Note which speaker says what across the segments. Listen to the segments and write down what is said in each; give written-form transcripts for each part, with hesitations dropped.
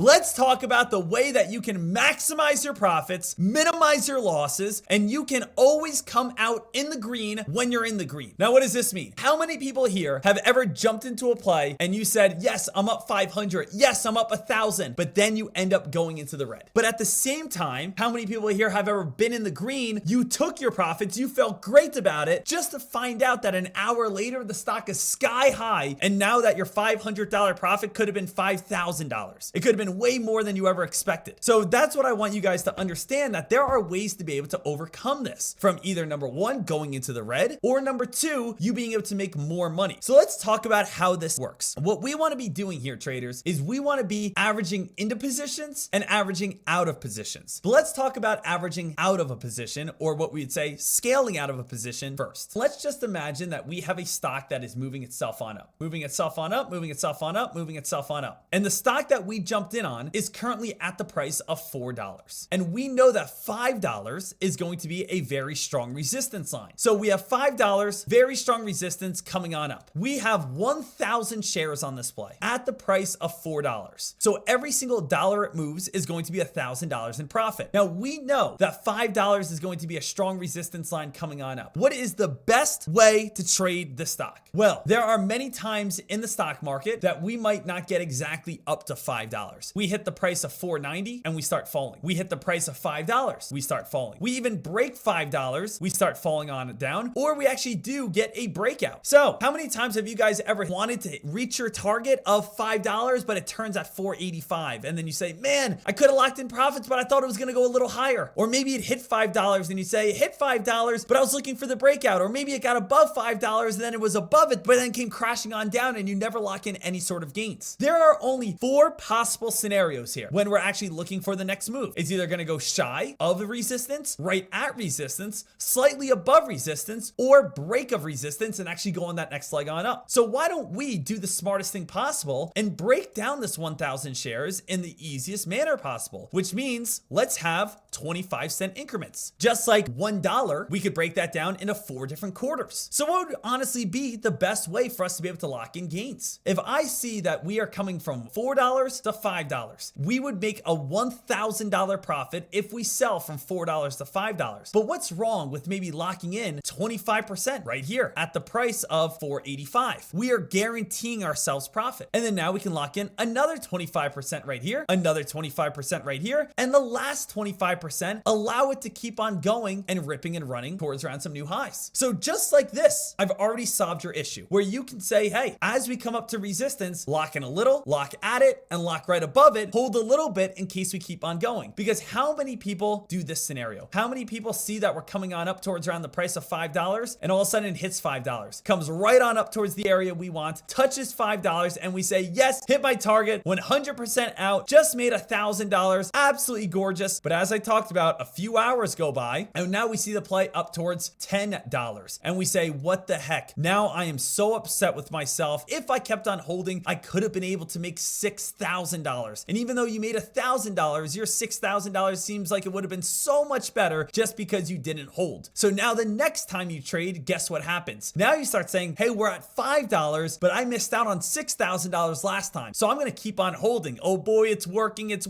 Speaker 1: Let's talk about the way that you can maximize your profits, minimize your losses, and you can always come out in the green when you're in the green. Now, what does this mean? How many people here have ever jumped into a play and you said, yes, I'm up 500. Yes, I'm up 1,000. But then you end up going into the red. But at the same time, how many people here have ever been in the green? You took your profits, you felt great about it, just to find out that an hour later, the stock is sky high. And now that your $500 profit could have been $5,000. It could have been way more than you ever expected. So that's what I want you guys to understand, that there are ways to be able to overcome this, from either number one, going into the red, or number two, you being able to make more money. So let's talk about how this works. What we want to be doing here, traders, is we want to be averaging into positions and averaging out of positions. But let's talk about averaging out of a position, or what we'd say scaling out of a position first. Let's just imagine that we have a stock that is moving itself on up, moving itself on up, moving itself on up, moving itself on up. And the stock that we jumped in on is currently at the price of $4. And we know that $5 is going to be a very strong resistance line. So we have $5, very strong resistance coming on up. We have 1,000 shares on this play at the price of $4. So every single dollar it moves is going to be $1,000 in profit. Now we know that $5 is going to be a strong resistance line coming on up. What is the best way to trade the stock? Well, there are many times in the stock market that we might not get exactly up to $5. We hit the price of $4.90 and we start falling. We hit the price of $5, we start falling. We even break $5, we start falling on it down, or we actually do get a breakout. So how many times have you guys ever wanted to reach your target of $5, but it turns at $4.85? And then you say, man, I could have locked in profits, but I thought it was going to go a little higher. Or maybe it hit $5 and you say, it hit $5, but I was looking for the breakout. Or maybe it got above $5 and then it was above it, but then came crashing on down and you never lock in any sort of gains. There are only 4 possible scenarios here when we're actually looking for the next move. It's either going to go shy of the resistance, right at resistance, slightly above resistance, or break of resistance and actually go on that next leg on up. So why don't we do the smartest thing possible and break down this 1,000 shares in the easiest manner possible, which means let's have 25-cent increments. Just like $1, we could break that down into 4 different quarters. So what would honestly be the best way for us to be able to lock in gains? If I see that we are coming from $4 to $5, we would make a $1,000 profit if we sell from $4 to $5. But what's wrong with maybe locking in 25% right here at the price of $4.85? We are guaranteeing ourselves profit. And then now we can lock in another 25% right here, another 25% right here, and the last 25% allow it to keep on going and ripping and running towards around some new highs. So just like this, I've already solved your issue, where you can say, hey, as we come up to resistance, lock in a little, lock at it, and lock right above it, hold a little bit in case we keep on going. Because how many people do this scenario? How many people see that we're coming on up towards around the price of $5 and all of a sudden it hits $5, comes right on up towards the area we want, touches $5, and we say, yes, hit my target, 100% out, just made $1,000, absolutely gorgeous. But as I talked about, a few hours go by and now we see the play up towards $10 and we say, what the heck? Now I am so upset with myself. If I kept on holding, I could have been able to make $6,000. And even though you made $1,000, your $6,000 seems like it would have been so much better just because you didn't hold. So now the next time you trade, guess what happens? Now you start saying, hey, we're at $5, but I missed out on $6,000 last time. So I'm going to keep on holding. Oh boy, it's working. And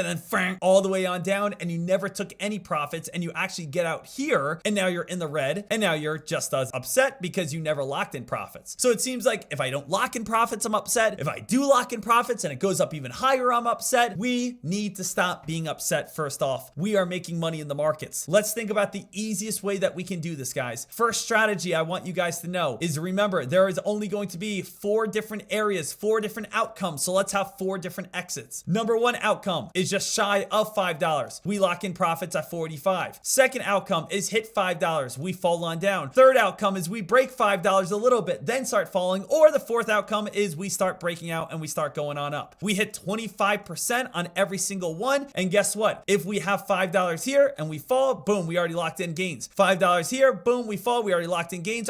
Speaker 1: then frank, all the way on down, and you never took any profits, and you actually get out here, and now you're in the red, and now you're just as upset because you never locked in profits. So it seems like if I don't lock in profits, I'm upset. If I do lock in profits and it goes up even higher, I'm upset. We need to stop being upset. First off, we are making money in the markets. Let's think about the easiest way that we can do this, guys. First strategy I want you guys to know is, remember, there is only going to be 4 different areas, 4 different outcomes. So let's have 4 different exits. Number 1 outcome is just shy of $5. We lock in profits at $4.85. Second outcome is hit $5. We fall on down. Third outcome is we break $5 a little bit, then start falling. Or the fourth outcome is we start breaking out and we start going on up. We hit 25% on every single one. And guess what? If we have $5 here and we fall, boom, we already locked in gains. $5 here, boom, we fall, we already locked in gains,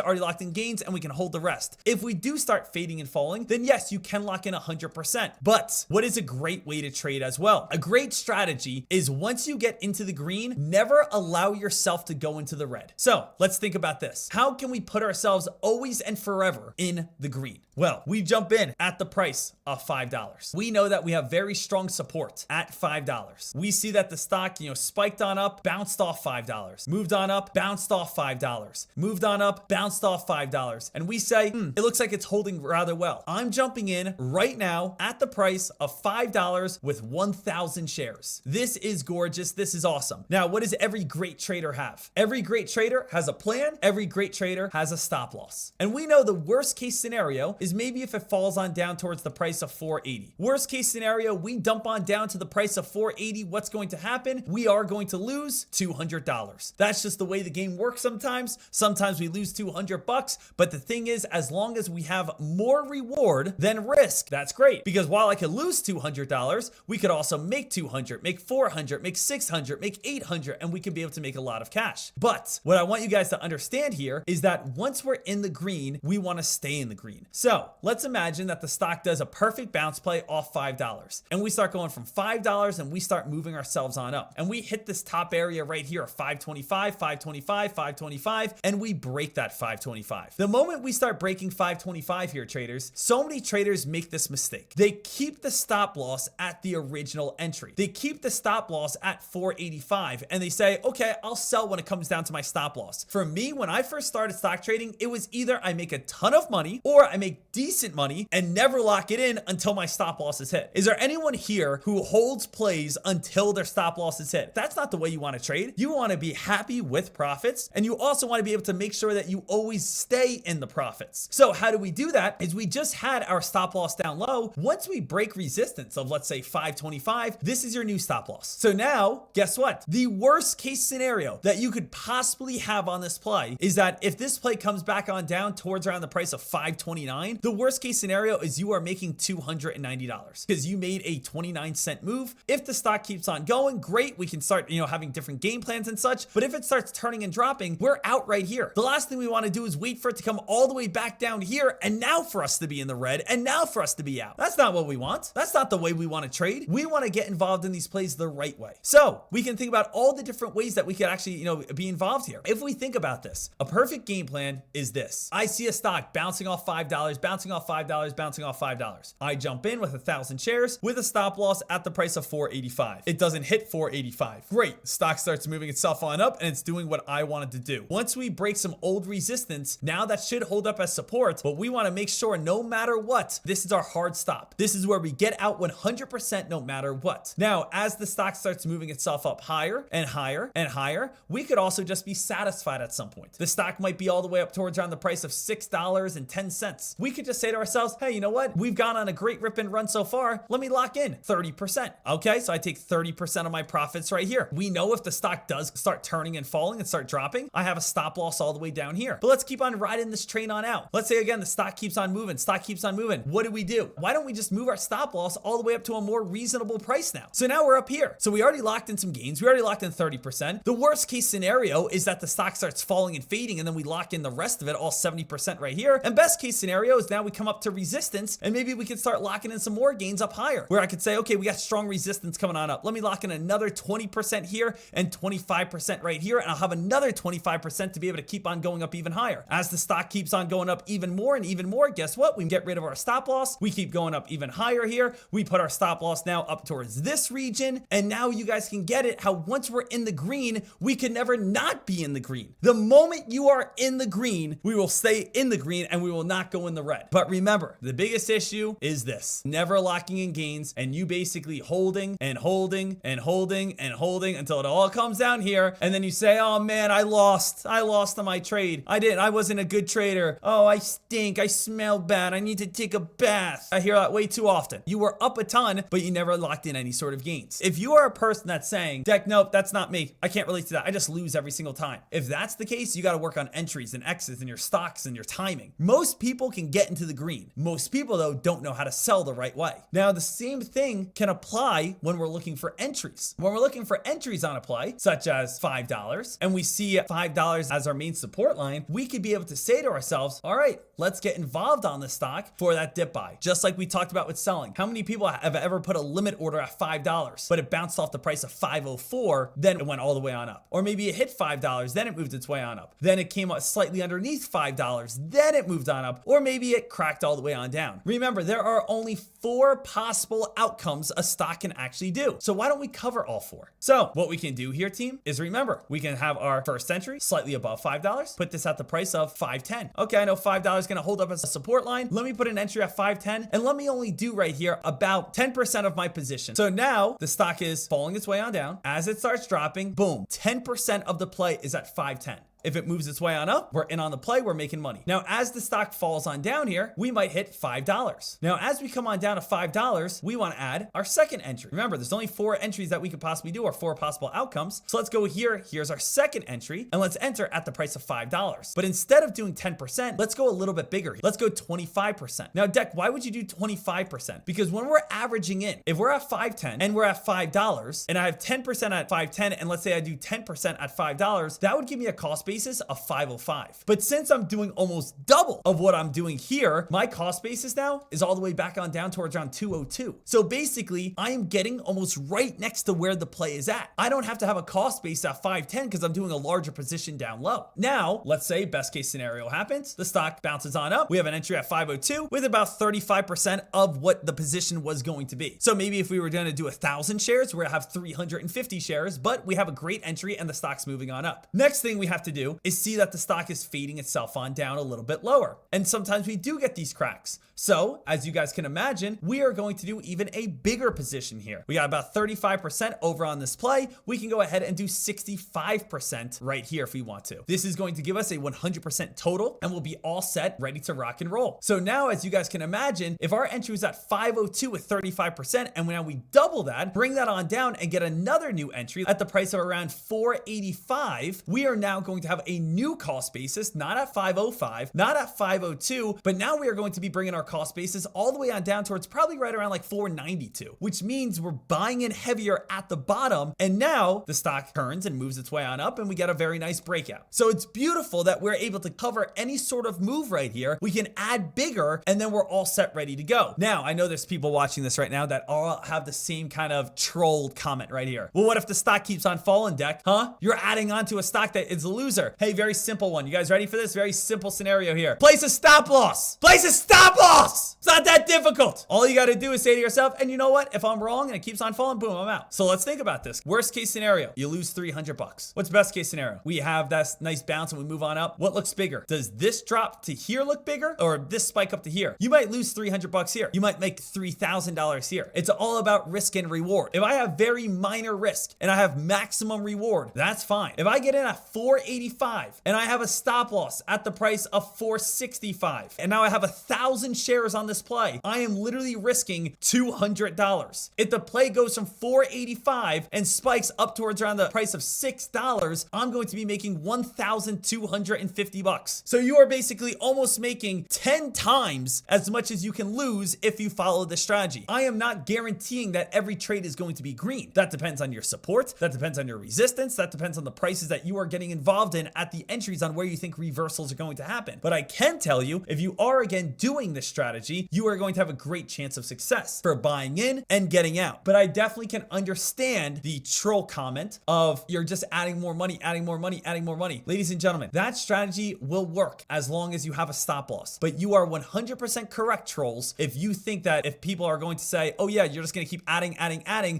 Speaker 1: and we can hold the rest. If we do start fading and falling, then yes, you can lock in 100%. But what is a great way to trade as well? A great strategy is, once you get into the green, never allow yourself to go into the red. So let's think about this. How can we put ourselves always and forever in the green? Well, we jump in at the price of $5. We know that we have have very strong support at $5. We see that the stock, spiked on up, bounced off $5, moved on up, bounced off $5, moved on up, bounced off $5. And we say, it looks like it's holding rather well. I'm jumping in right now at the price of $5 with 1,000 shares. This is gorgeous. This is awesome. Now, what does every great trader have? Every great trader has a plan. Every great trader has a stop loss. And we know the worst case scenario is maybe if it falls on down towards the price of 480. Worst case scenario, we dump on down to the price of 480. What's going to happen? We are going to lose $200. That's just the way the game works sometimes. Sometimes we lose $200, but the thing is, as long as we have more reward than risk, that's great. Because while I could lose $200, we could also make 200, make 400, make 600, make 800, and we could be able to make a lot of cash. But what I want you guys to understand here is that once we're in the green, we want to stay in the green. So let's imagine that the stock does a perfect bounce play off $5, and we start going from $5 and we start moving ourselves on up, and we hit this top area right here of 525, 525, 525, and we break that 525. The moment we start breaking 525 here, traders, so many traders make this mistake. They keep the stop loss at the original entry. They keep the stop loss at 485, and they say, okay, I'll sell when it comes down to my stop loss. For me, when I first started stock trading, it was either I make a ton of money or I make decent money and never lock it in until my stop loss is hit. Is there anyone here who holds plays until their stop loss is hit? That's not the way you want to trade. You want to be happy with profits, and you also want to be able to make sure that you always stay in the profits. So how do we do that? Is we just had our stop loss down low. Once we break resistance of, let's say, 525, this is your new stop loss. So now, guess what? The worst case scenario that you could possibly have on this play is that if this play comes back on down towards around the price of 529, the worst case scenario is you are making $290 because you made a 29-cent move. If the stock keeps on going, great. We can start, having different game plans and such. But if it starts turning and dropping, we're out right here. The last thing we want to do is wait for it to come all the way back down here, and now for us to be in the red, and now for us to be out. That's not what we want. That's not the way we want to trade. We want to get involved in these plays the right way. So we can think about all the different ways that we could actually, be involved here. If we think about this, a perfect game plan is this. I see a stock bouncing off $5, bouncing off $5, bouncing off $5. I jump in with 1,000 shares with a stop loss at the price of 485. It doesn't hit 485. Great. Stock starts moving itself on up, and it's doing what I wanted to do. Once we break some old resistance, now that should hold up as support, but we want to make sure no matter what, this is our hard stop. This is where we get out 100% no matter what. Now, as the stock starts moving itself up higher and higher and higher, we could also just be satisfied at some point. The stock might be all the way up towards around the price of $6.10. We could just say to ourselves, hey, you know what? We've gone on a great rip and run so far. Let me lock in 30%. Okay, so I take 30% of my profits right here. We know if the stock does start turning and falling and start dropping, I have a stop loss all the way down here. But let's keep on riding this train on out. Let's say again, the stock keeps on moving. Stock keeps on moving. What do? Why don't we just move our stop loss all the way up to a more reasonable price now? So now we're up here. So we already locked in some gains. We already locked in 30%. The worst case scenario is that the stock starts falling and fading, and then we lock in the rest of it, all 70% right here. And best case scenario is now we come up to resistance, and maybe we can start locking in some more gains up higher, where I could say, okay, we got strong resistance coming on up. Let me lock in another 20% here and 25% right here, and I'll have another 25% to be able to keep on going up even higher. As the stock keeps on going up even more and even more, guess what? We can get rid of our stop loss. We keep going up even higher here. We put our stop loss now up towards this region, and now you guys can get it how once we're in the green, we can never not be in the green. The moment you are in the green, we will stay in the green and we will not go in the red. But remember, the biggest issue is this: never locking in gains, and you basically holding and holding and holding and holding until it all comes down here, and then you say, oh man, I lost on my trade. I wasn't a good trader. Oh, I stink. I smell bad. I need to take a bath. I hear that way too often. You were up a ton, but you never locked in any sort of gains. If you are a person that's saying, Deck, nope, that's not me. I can't relate to that. I just lose every single time. If that's the case, you got to work on entries and X's and your stocks and your timing. Most people can get into the green. Most people, though, don't know how to sell the right way. Now, the same thing can apply when we're looking for entries. When we're looking for entries on a play, such as $5, and we see $5 as our main support line, we could be able to say to ourselves, all right, let's get involved on the stock for that dip buy. Just like we talked about with selling. How many people have ever put a limit order at $5, but it bounced off the price of $5.04, then it went all the way on up? Or maybe it hit $5, then it moved its way on up. Then it came up slightly underneath $5, then it moved on up. Or maybe it cracked all the way on down. Remember, there are only 4 possible possible outcomes a stock can actually do. So why don't we cover all 4? So what we can do here, team, is remember, we can have our first entry slightly above $5, put this at the price of $5.10. Okay, I know $5 is going to hold up as a support line. Let me put an entry at $5.10 and let me only do right here about 10% of my position. So now the stock is falling its way on down. As it starts dropping, boom, 10% of the play is at $5.10. If it moves its way on up, we're in on the play, we're making money. Now, as the stock falls on down here, we might hit $5. Now, as we come on down to $5, we want to add our second entry. Remember, there's only 4 entries that we could possibly do, or 4 possible outcomes. So let's go here. Here's our second entry, and let's enter at the price of $5. But instead of doing 10%, let's go a little bit bigger. Let's go 25%. Now, Deck, why would you do 25%? Because when we're averaging in, if we're at $5.10 and we're at $5, and I have 10% at $5.10, and let's say I do 10% at $5, that would give me a cost basis of $5.05. But since I'm doing almost double of what I'm doing here, my cost basis now is all the way back on down towards around $2.02. So basically, I am getting almost right next to where the play is at. I don't have to have a cost base at $5.10 because I'm doing a larger position down low. Now, let's say best case scenario happens. The stock bounces on up. We have an entry at $5.02 with about 35% of what the position was going to be. So maybe if we were going to do 1,000 shares, we're going to have 350 shares, but we have a great entry and the stock's moving on up. Next thing we have to do is see that the stock is fading itself on down a little bit lower. And sometimes we do get these cracks. So as you guys can imagine, we are going to do even a bigger position here. We got about 35% over on this play. We can go ahead and do 65% right here if we want to. This is going to give us a 100% total and we'll be all set, ready to rock and roll. So now, as you guys can imagine, if our entry was at $5.02 with 35% and now we double that, bring that on down and get another new entry at the price of around $4.85, we are now going to have a new cost basis, not at $5.05, not at $5.02, but now we are going to be bringing our cost basis all the way on down towards probably right around like $4.92, which means we're buying in heavier at the bottom. And now the stock turns and moves its way on up and we get a very nice breakout. So it's beautiful that we're able to cover any sort of move right here. We can add bigger and then we're all set, ready to go. Now, I know there's people watching this right now that all have the same kind of trolled comment right here. Well, what if the stock keeps on falling, Deck? Huh? You're adding on to a stock that is a loser. Hey, very simple one. You guys ready for this? Very simple scenario here. Place a stop loss. Place a stop loss. It's not that difficult. All you got to do is say to yourself, and you know what? If I'm wrong and it keeps on falling, boom, I'm out. So let's think about this. Worst case scenario, you lose $300. What's best case scenario? We have that nice bounce and we move on up. What looks bigger? Does this drop to here look bigger or this spike up to here? You might lose $300 here. You might make $3,000 here. It's all about risk and reward. If I have very minor risk and I have maximum reward, that's fine. If I get in at $4.85 and I have a stop loss at the price of $4.65 and now I have 1,000 shares on this play, I am literally risking $200. If the play goes from $4.85 and spikes up towards around the price of $6, I'm going to be making $1,250. So you are basically almost making 10 times as much as you can lose if you follow this strategy. I am not guaranteeing that every trade is going to be green. That depends on your support. That depends on your resistance. That depends on the prices that you are getting involved in at the entries on where you think reversals are going to happen. But I can tell you, if you are again doing this strategy, you are going to have a great chance of success for buying in and getting out. But I definitely can understand the troll comment of you're just adding more money, adding more money, adding more money. Ladies and gentlemen, that strategy will work as long as you have a stop loss. But you are 100% correct, trolls, if you think that if people are going to say, oh yeah, you're just going to keep adding,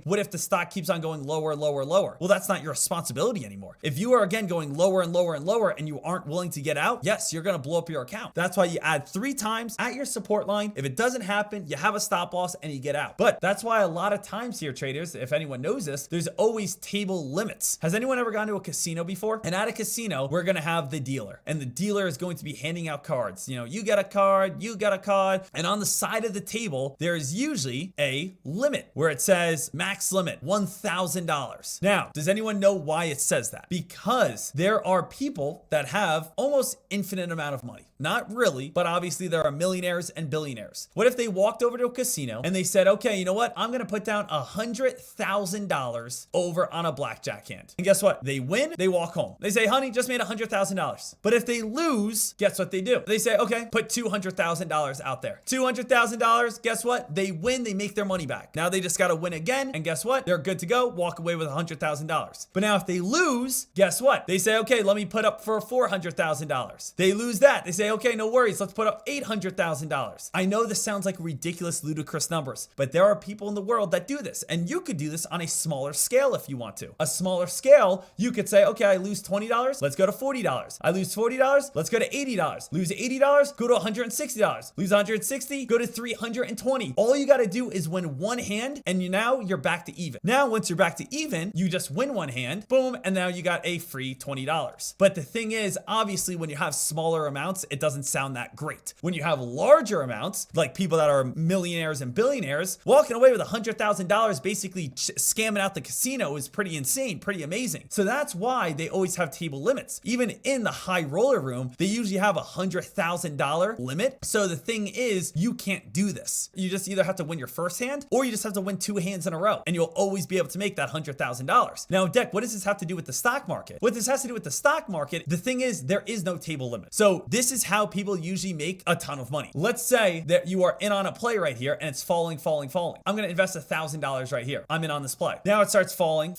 Speaker 1: what if the stock keeps on going lower, lower, lower? Well, that's not your responsibility anymore. If you are again going lower and lower and lower and you aren't willing to get out, yes, you're going to blow up your account. That's why you add 3 times at your support line. If it doesn't happen, you have a stop loss and you get out. But that's why a lot of times here, traders, if anyone knows this, there's always table limits. Has anyone ever gone to a casino before? And at a casino, we're going to have the dealer, and the dealer is going to be handing out cards. You know, you get a card, you get a card, and on the side of the table, there is usually a limit where it says max limit $1,000. Now, does anyone know why it says that? Because there are people that have almost infinite amount of money. Not really, but obviously there are millionaires and billionaires. What if they walked over to a casino and they said, okay, you know what? I'm going to put down $100,000 over on a blackjack hand. And guess what? They win, they walk home. They say, honey, just made $100,000. But if they lose, guess what they do? They say, okay, put $200,000 out there. $200,000, guess what? They win, they make their money back. Now they just got to win again. And guess what? They're good to go, walk away with $100,000. But now if they lose, guess what? They say, okay, let me put up for $400,000. They lose that. They say, say, okay, no worries, let's put up $800,000. I know this sounds like ridiculous, ludicrous numbers, but there are people in the world that do this, and you could do this on a smaller scale if you want to. A smaller scale, you could say, okay, I lose $20, let's go to $40. I lose $40, let's go to $80. Lose $80, go to $160. Lose $160, go to $320. All you got to do is win one hand, and now you're back to even. Now, once you're back to even, you just win one hand, boom, and now you got a free $20. But the thing is, obviously, when you have smaller amounts, it doesn't sound that great. When you have larger amounts, like people that are millionaires and billionaires, walking away with $100,000 basically scamming out the casino is pretty insane, pretty amazing. So that's why they always have table limits. Even in the high roller room, they usually have $100,000 limit. So the thing is, you can't do this. You just either have to win your first hand, or you just have to win 2 hands in a row, and you'll always be able to make that $100,000. Now, Deck, what does this have to do with the stock market? What this has to do with the stock market, the thing is, there is no table limit. So this is how people usually make a ton of money. Let's say that you are in on a play right here, and it's falling. I'm gonna invest $1,000 right here. I'm in on this play. Now it starts falling.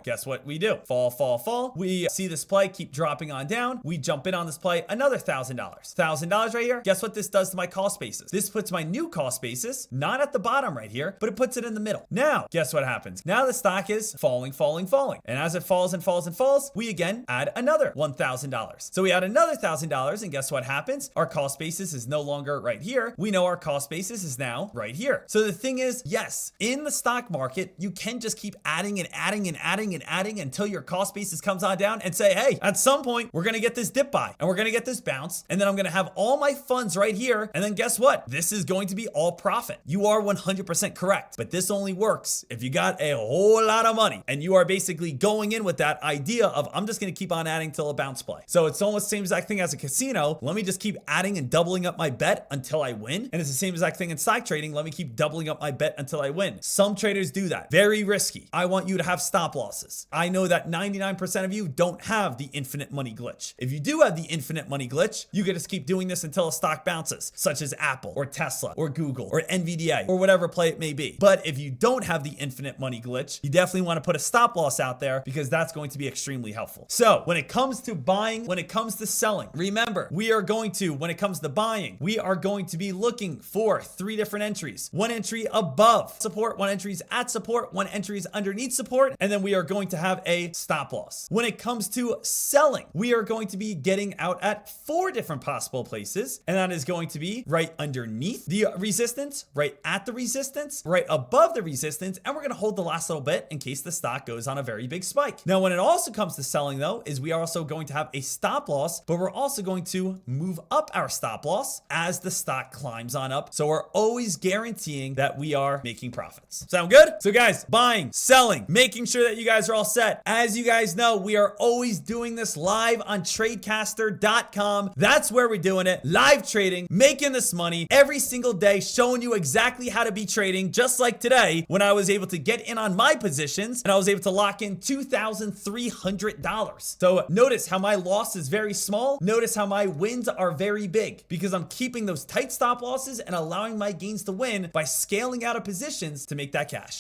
Speaker 1: Guess what we do? Fall. We see this play keep dropping on down. We jump in on this play, another $1,000. $1,000 right here. Guess what this does to my cost basis? This puts my new cost basis not at the bottom right here, but it puts it in the middle. Now, guess what happens? Now the stock is falling. And as it falls, we again add another $1,000. So we add another $1,000, and guess what happens? Our cost basis is no longer right here. We know our cost basis is now right here. So the thing is, yes, in the stock market, you can just keep adding until your cost basis comes on down and say, hey, at some point, we're gonna get this dip buy and we're gonna get this bounce, and then I'm gonna have all my funds right here. And then guess what? This is going to be all profit. You are 100% correct, but this only works if you got a whole lot of money and you are basically going in with that idea of, I'm just gonna keep on adding till a bounce play. So it's almost the same exact thing as a casino. Let me just keep adding and doubling up my bet until I win. And it's the same exact thing in stock trading. Let me keep doubling up my bet until I win. Some traders do that. Very risky. I want you to have stop losses. I know that 99% of you don't have the infinite money glitch. If you do have the infinite money glitch, you can just keep doing this until a stock bounces, such as Apple or Tesla or Google or NVDA or whatever play it may be. But if you don't have the infinite money glitch, you definitely want to put a stop loss out there, because that's going to be extremely helpful. So when it comes to buying, when it comes to selling, remember, when it comes to buying, we are going to be looking for 3 different entries. 1 entry above support, 1 entry is at support, 1 entry is underneath support, and then we are going to have a stop loss. When it comes to selling, we are going to be getting out at 4 different possible places, and that is going to be right underneath the resistance, right at the resistance, right above the resistance, and we're going to hold the last little bit in case the stock goes on a very big spike. Now, when it also comes to selling though, is we are also going to have a stop loss, but we're also going to move up our stop loss as the stock climbs on up. So we're always guaranteeing that we are making profits. Sound good? So guys, buying, selling, making sure that you guys are all set. As you guys know, we are always doing this live on Tradecaster.com. That's where we're doing it. Live trading, making this money every single day, showing you exactly how to be trading, just like today when I was able to get in on my positions and I was able to lock in $2,300. So notice how my loss is very small. Notice how my wins are very big, because I'm keeping those tight stop losses and allowing my gains to win by scaling out of positions to make that cash.